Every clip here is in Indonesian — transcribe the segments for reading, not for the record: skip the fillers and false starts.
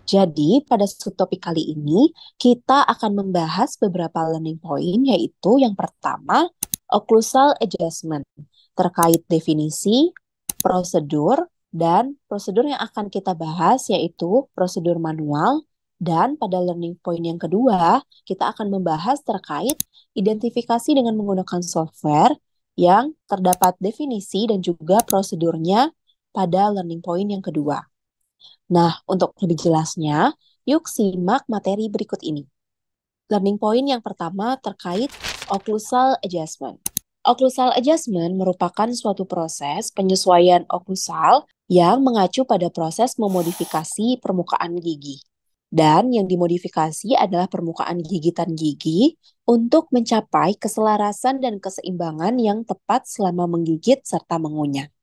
Jadi, pada subtopik kali ini, kita akan membahas beberapa learning point, yaitu yang pertama, occlusal adjustment, terkait definisi, prosedur, dan prosedur yang akan kita bahas yaitu prosedur manual, dan pada learning point yang kedua, kita akan membahas terkait identifikasi dengan menggunakan software yang terdapat definisi dan juga prosedurnya pada learning point yang kedua. Nah, untuk lebih jelasnya, yuk simak materi berikut ini. Learning point yang pertama terkait occlusal adjustment. Occlusal adjustment merupakan suatu proses penyesuaian occlusal yang mengacu pada proses memodifikasi permukaan gigi. Dan yang dimodifikasi adalah permukaan gigitan gigi untuk mencapai keselarasan dan keseimbangan yang tepat selama menggigit serta mengunyah.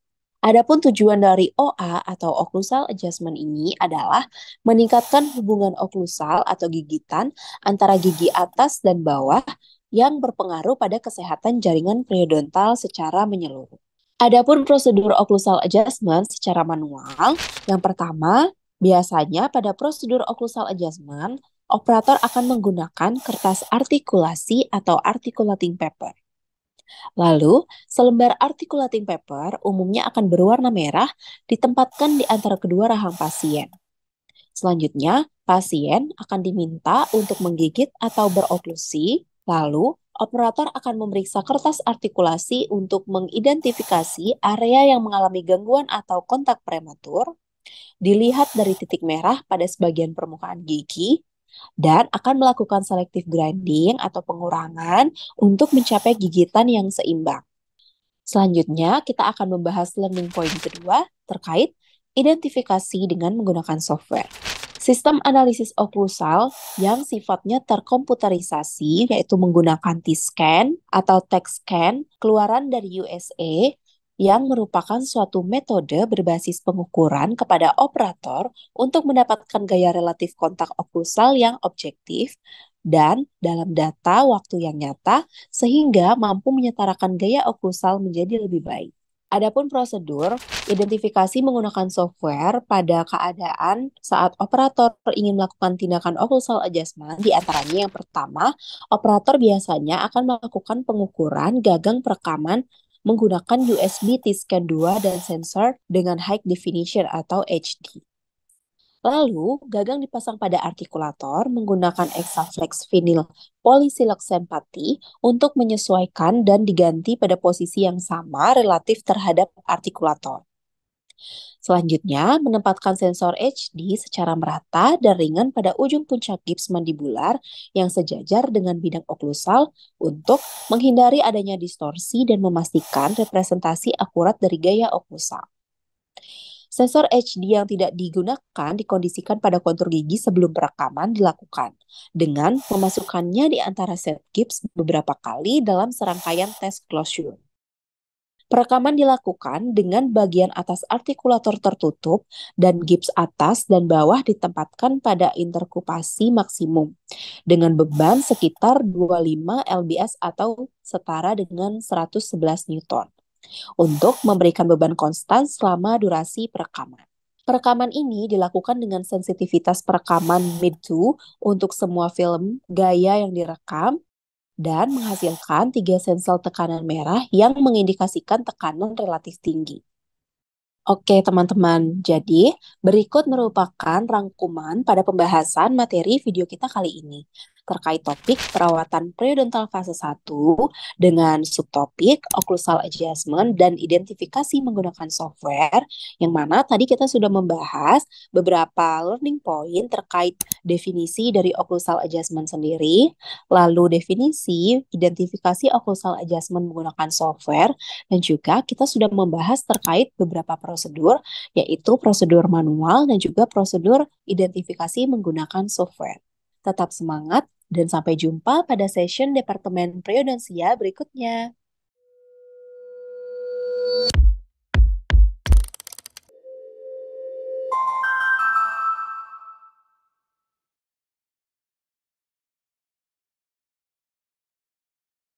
Adapun tujuan dari OA atau occlusal adjustment ini adalah meningkatkan hubungan okklusal atau gigitan antara gigi atas dan bawah yang berpengaruh pada kesehatan jaringan periodontal secara menyeluruh. Adapun prosedur occlusal adjustment secara manual, yang pertama, biasanya pada prosedur occlusal adjustment, operator akan menggunakan kertas artikulasi atau articulating paper. Lalu, selembar articulating paper umumnya akan berwarna merah ditempatkan di antara kedua rahang pasien. Selanjutnya, pasien akan diminta untuk menggigit atau beroklusi, lalu operator akan memeriksa kertas artikulasi untuk mengidentifikasi area yang mengalami gangguan atau kontak prematur, dilihat dari titik merah pada sebagian permukaan gigi, dan akan melakukan selective grinding atau pengurangan untuk mencapai gigitan yang seimbang. Selanjutnya, kita akan membahas learning point kedua terkait identifikasi dengan menggunakan software. Sistem analisis oklusal yang sifatnya terkomputerisasi, yaitu menggunakan T-scan atau text scan, keluaran dari USA, yang merupakan suatu metode berbasis pengukuran kepada operator untuk mendapatkan gaya relatif kontak oklusal yang objektif dan dalam data waktu yang nyata sehingga mampu menyetarakan gaya oklusal menjadi lebih baik. Adapun prosedur, identifikasi menggunakan software pada keadaan saat operator ingin melakukan tindakan occlusal adjustment, di antaranya yang pertama, operator biasanya akan melakukan pengukuran gagang perekaman menggunakan USB T-Scan 2 dan sensor dengan high definition atau HD. Lalu, gagang dipasang pada artikulator menggunakan Exaflex vinyl polysiloxane putty untuk menyesuaikan dan diganti pada posisi yang sama relatif terhadap artikulator. Selanjutnya, menempatkan sensor HD secara merata dan ringan pada ujung puncak gips mandibular yang sejajar dengan bidang oklusal untuk menghindari adanya distorsi dan memastikan representasi akurat dari gaya oklusal. Sensor HD yang tidak digunakan dikondisikan pada kontur gigi sebelum perekaman dilakukan dengan memasukkannya di antara set gips beberapa kali dalam serangkaian tes closure. Perekaman dilakukan dengan bagian atas artikulator tertutup dan gips atas dan bawah ditempatkan pada interkupasi maksimum dengan beban sekitar 25 lbs atau setara dengan 111 Newton untuk memberikan beban konstan selama durasi perekaman. Perekaman ini dilakukan dengan sensitivitas perekaman mid-2 untuk semua film gaya yang direkam dan menghasilkan 3 sensor tekanan merah yang mengindikasikan tekanan relatif tinggi. Oke, teman-teman. Jadi, berikut merupakan rangkuman pada pembahasan materi video kita kali ini terkait topik perawatan periodontal fase 1 dengan subtopik occlusal adjustment dan identifikasi menggunakan software yang mana tadi kita sudah membahas beberapa learning point terkait definisi dari occlusal adjustment sendiri, lalu definisi identifikasi occlusal adjustment menggunakan software, dan juga kita sudah membahas terkait beberapa prosedur, yaitu prosedur manual dan juga prosedur identifikasi menggunakan software. Tetap semangat dan sampai jumpa pada session Departemen Periodonsia berikutnya.